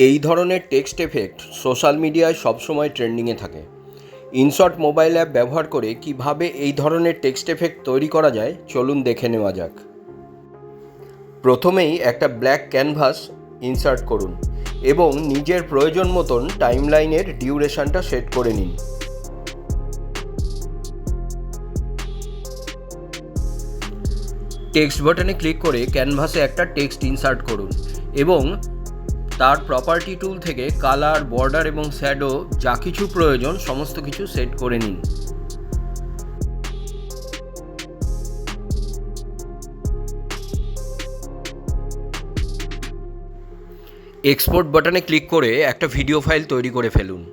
এই ধরনের text effect social মিডিয়ায় সবসময় ট্রেন্ডিংয়ে থাকে। ইনশট মোবাইল অ্যাপ ব্যবহার করে কিভাবে এই ধরনের টেক্সট এফেক্ট তৈরি করা যায় চলুন দেখে নেওয়া যাক। প্রথমেই একটা ব্ল্যাক ক্যানভাস ইনসার্ট করুন এবং নিজের প্রয়োজন মতন টাইমলাইনের ডিউরেশনটা সেট করে নিন। টেক্সট বাটনে ক্লিক করে ক্যানভাসে একটা টেক্সট ইনসার্ট করুন এবং তার প্রপার্টি টুল থেকে কালার, বর্ডার এবং শ্যাডো যা কিছু প্রয়োজন সমস্ত কিছু সেট করে নিন। এক্সপোর্ট বাটনে ক্লিক করে একটা ভিডিও ফাইল তৈরি করে ফেলুন।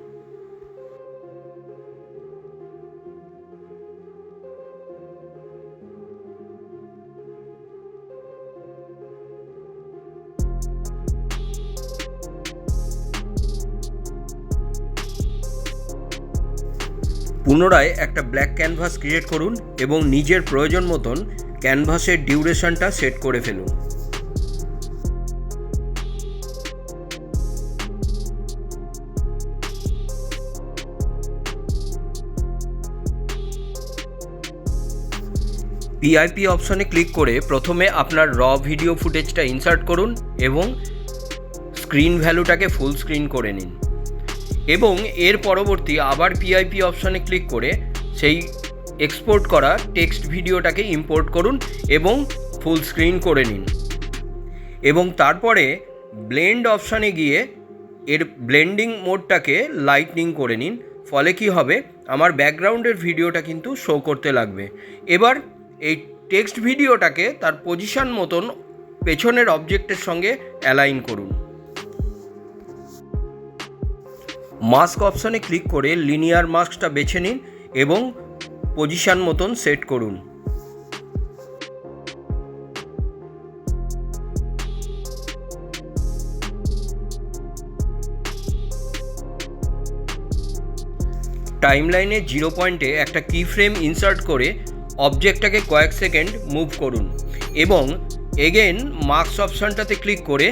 পুনরায় একটা ব্ল্যাক ক্যানভাস ক্রিয়েট করুন এবং নিজের প্রয়োজন মতন ক্যানভাসের ডিউরেশনটা সেট করে ফেলুন। পিআইপি অপশনে ক্লিক করে প্রথমে আপনার র ভিডিও ফুটেজটা ইনসার্ট করুন এবং স্ক্রিন ভ্যালুটাকে ফুল স্ক্রিন করে নিন এবং এর পরবর্তী আবার পিআইপি অপশনে ক্লিক করে সেই এক্সপোর্ট করা টেক্সট ভিডিওটাকে ইম্পোর্ট করুন এবং ফুল স্ক্রিন করে নিন এবং তারপরে ব্লেন্ড অপশানে গিয়ে এর ব্লেন্ডিং মোডটাকে লাইটনিং করে নিন। ফলে কি হবে, আমার ব্যাকগ্রাউন্ডের ভিডিওটা কিন্তু শো করতে লাগবে। এবার এই টেক্সট ভিডিওটাকে তার পজিশন মতন পেছনের অবজেক্টের সঙ্গে অ্যালাইন করুন। মাস্ক অপশানে ক্লিক করে লিনিয়ার মাস্কটা বেছে নিন এবং পজিশন মতন সেট করুন। টাইমলাইনে 0 পয়েন্টে একটা কি ফ্রেম ইনসার্ট করে অবজেক্টটাকে কয়েক সেকেন্ড মুভ করুন এবং এগেন মাস্ক অপশানটাতে ক্লিক করে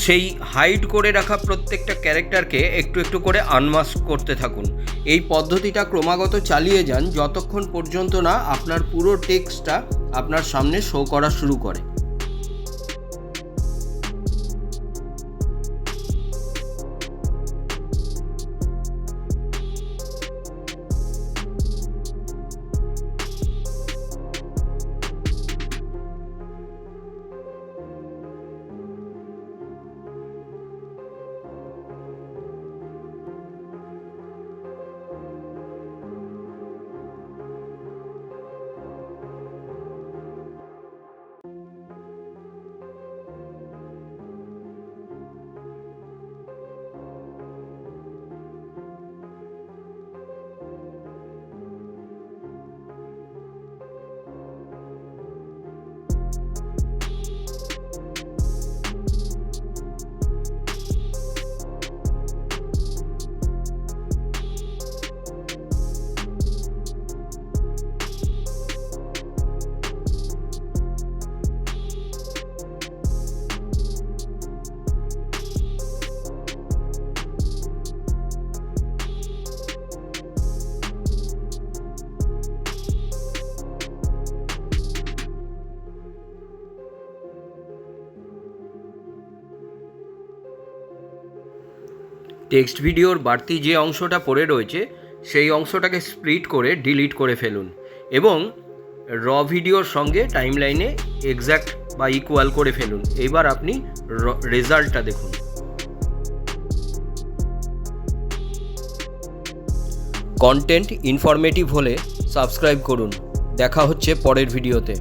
সেই হাইড করে রাখা প্রত্যেকটা ক্যারেক্টারকে একটু একটু করে আনমাস্ক করতে থাকুন। এই পদ্ধতিটা ক্রমাগত চালিয়ে যান যতক্ষণ পর্যন্ত না আপনার পুরো টেক্সটটা আপনার সামনে শো করা শুরু করে। টেক্সট ভিডিওর বাড়তি যে অংশটা পড়ে রয়েছে সেই অংশটাকে স্প্লিট করে ডিলিট করে ফেলুন এবং র ভিডিওর সঙ্গে টাইমলাইনে এক্স্যাক্ট বা ইকুয়াল করে ফেলুন। এবার আপনি রেজাল্টটা দেখুন। কন্টেন্ট ইনফরমেটিভ হলে সাবস্ক্রাইব করুন। দেখা হচ্ছে পরের ভিডিওতে।